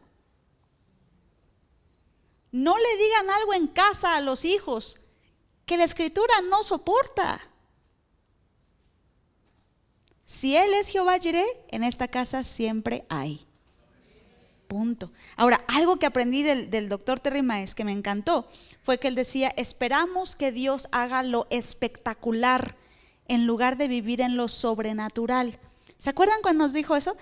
No le digan algo en casa a los hijos que la Escritura no soporta. Si Él es Jehová Jireh, en esta casa siempre hay. Punto. Ahora, algo que aprendí del doctor Terry Maes que me encantó fue que él decía, esperamos que Dios haga lo espectacular en lugar de vivir en lo sobrenatural. ¿Se acuerdan cuando nos dijo eso?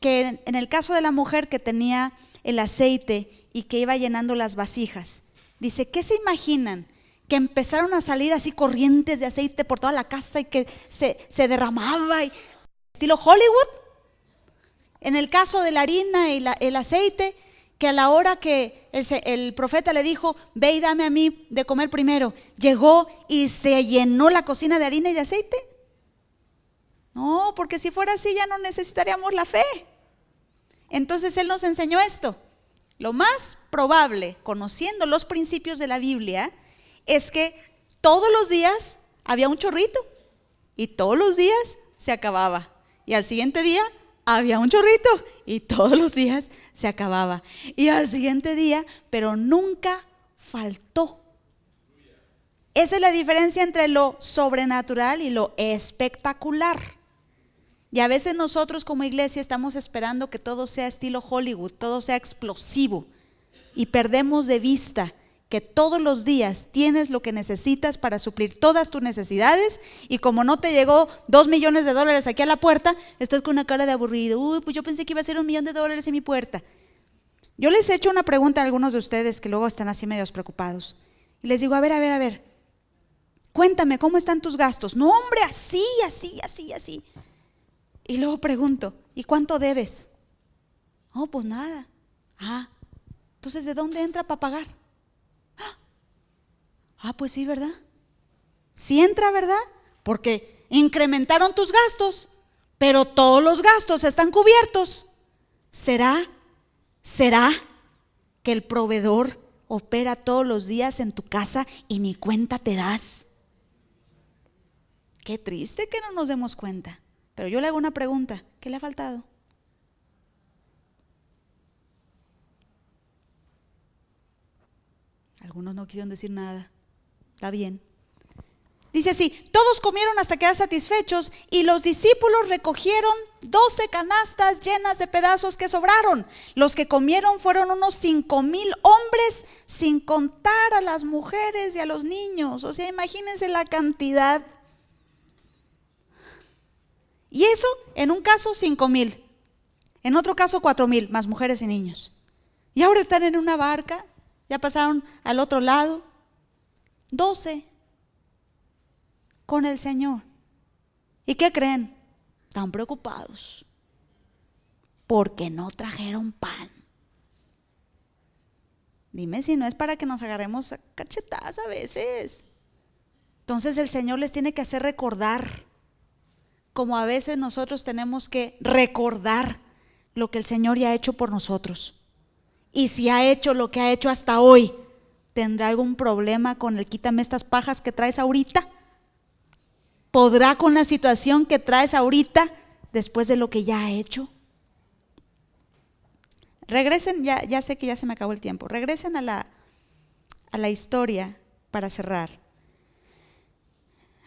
Que en el caso de la mujer que tenía el aceite y que iba llenando las vasijas, dice, ¿qué se imaginan? Que empezaron a salir así corrientes de aceite por toda la casa y que se derramaba, y estilo Hollywood. En el caso de la harina y el aceite, que a la hora que el profeta le dijo, ve y dame a mí de comer primero, llegó y se llenó la cocina de harina y de aceite. No, porque si fuera así ya no necesitaríamos la fe. Entonces Él nos enseñó esto. Lo más probable, conociendo los principios de la Biblia, es que todos los días había un chorrito y todos los días se acababa, y al siguiente día había un chorrito y todos los días se acababa, y al siguiente día, pero nunca faltó. Esa es la diferencia entre lo sobrenatural y lo espectacular. Y a veces nosotros como iglesia estamos esperando que todo sea estilo Hollywood, todo sea explosivo, y perdemos de vista que todos los días tienes lo que necesitas para suplir todas tus necesidades, y como no te llegó $2 millones aquí a la puerta, estás con una cara de aburrido. Uy, pues yo pensé que iba a ser $1 millón en mi puerta. Yo les he hecho una pregunta a algunos de ustedes que luego están así medios preocupados, y les digo, a ver, cuéntame, ¿cómo están tus gastos? No, hombre, así. Y luego pregunto, ¿y cuánto debes? Oh, pues nada. Ah, entonces ¿de dónde entra para pagar? Ah, pues sí, ¿verdad? Sí entra, ¿verdad? Porque incrementaron tus gastos, pero todos los gastos están cubiertos. ¿Será que el proveedor opera todos los días en tu casa y ni cuenta te das? Qué triste que no nos demos cuenta. Pero yo le hago una pregunta, ¿qué le ha faltado? Algunos no quisieron decir nada. Está bien. Dice así, todos comieron hasta quedar satisfechos, y los discípulos recogieron 12 canastas llenas de pedazos que sobraron. Los que comieron fueron unos 5,000 hombres, sin contar a las mujeres y a los niños. O sea, imagínense la cantidad. Y eso, en un caso 5,000, en otro caso 4,000, más mujeres y niños. Y ahora están en una barca, ya pasaron al otro lado. 12 con el Señor. ¿Y qué creen? Están preocupados porque no trajeron pan. Dime si no es para que nos agarremos a cachetadas a veces. Entonces el Señor les tiene que hacer recordar, como a veces nosotros tenemos que recordar lo que el Señor ya ha hecho por nosotros. Y si ha hecho lo que ha hecho hasta hoy, ¿tendrá algún problema con el quítame estas pajas que traes ahorita? ¿Podrá con la situación que traes ahorita después de lo que ya ha hecho? Regresen, ya sé que ya se me acabó el tiempo. Regresen a la historia para cerrar.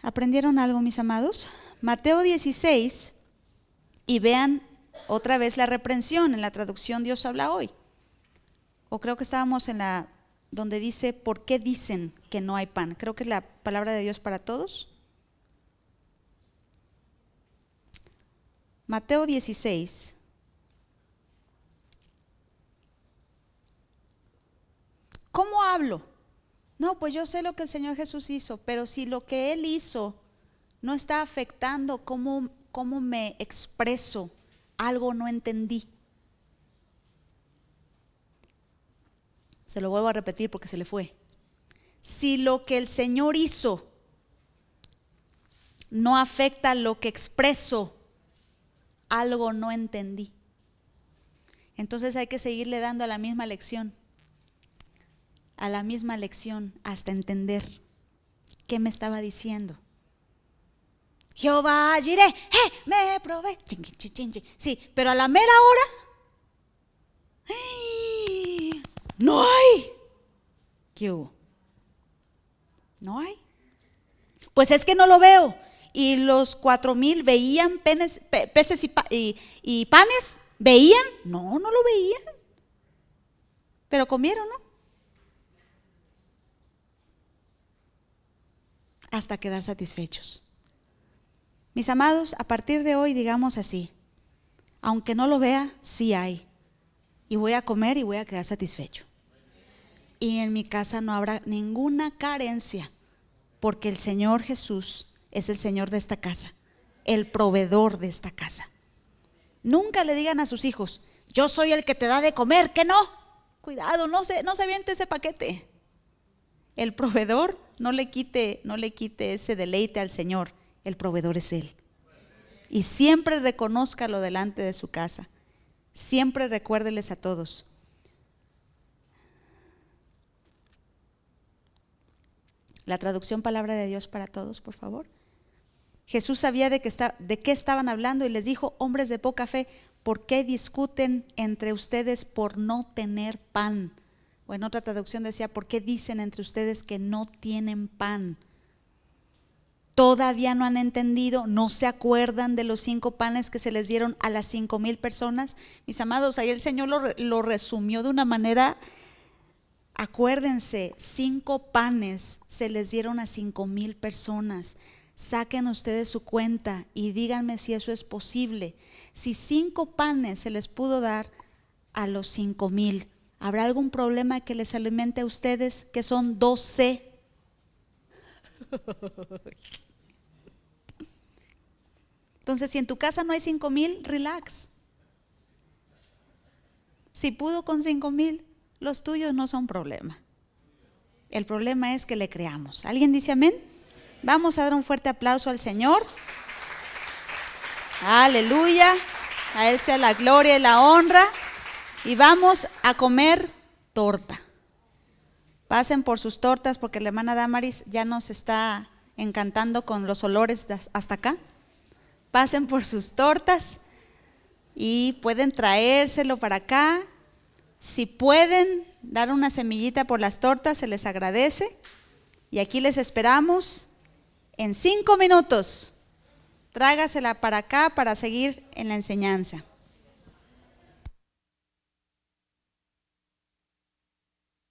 ¿Aprendieron algo, mis amados? Mateo 16, y vean otra vez la reprensión en la traducción Dios habla hoy. O creo que estábamos en la donde dice, ¿por qué dicen que no hay pan? Creo que es la palabra de Dios para todos. Mateo 16. ¿Cómo hablo? No, pues yo sé lo que el Señor Jesús hizo, pero si lo que Él hizo no está afectando cómo me expreso, algo no entendí. Se lo vuelvo a repetir porque se le fue. Si lo que el Señor hizo no afecta lo que expreso, algo no entendí. Entonces hay que seguirle dando a la misma lección hasta entender qué me estaba diciendo. Jehová Jireh, me probé. Sí, pero a la mera hora, no hay. ¿Qué hubo? No hay. Pues es que no lo veo. Y los 4,000 veían peces y panes. ¿Veían? No, no lo veían. Pero comieron, ¿no? Hasta quedar satisfechos. Mis amados, a partir de hoy digamos así: aunque no lo vea, sí hay. Y voy a comer y voy a quedar satisfecho. Y en mi casa no habrá ninguna carencia, porque el Señor Jesús es el Señor de esta casa, el proveedor de esta casa. Nunca le digan a sus hijos: yo soy el que te da de comer, que no. Cuidado, no se aviente ese paquete. El proveedor no le quite ese deleite al Señor. El proveedor es Él. Y siempre reconózcalo delante de su casa. Siempre recuérdeles a todos: la traducción Palabra de Dios para Todos, por favor. Jesús sabía de qué estaban hablando y les dijo: hombres de poca fe, ¿por qué discuten entre ustedes por no tener pan? O en otra traducción decía: ¿por qué dicen entre ustedes que no tienen pan? ¿Todavía no han entendido? ¿No se acuerdan de los 5 panes que se les dieron a las 5,000 personas? Mis amados, ahí el Señor lo resumió de una manera. Acuérdense, 5 panes se les dieron a 5,000 personas. Saquen ustedes su cuenta y díganme si eso es posible. Si 5 panes se les pudo dar a los 5,000, ¿habrá algún problema que les alimente a ustedes, que son 12? Entonces, si en tu casa no hay 5,000, relax. Si pudo con 5,000, los tuyos no son problema. El problema es que le creamos. ¿Alguien dice amén? Vamos a dar un fuerte aplauso al Señor. Aleluya. A Él sea la gloria y la honra. Y vamos a comer torta. Pasen por sus tortas, porque la hermana Damaris ya nos está encantando con los olores hasta acá. Pasen por sus tortas y pueden traérselo para acá. Si pueden dar una semillita por las tortas, se les agradece. Y aquí les esperamos en 5 minutos. Trágasela para acá para seguir en la enseñanza.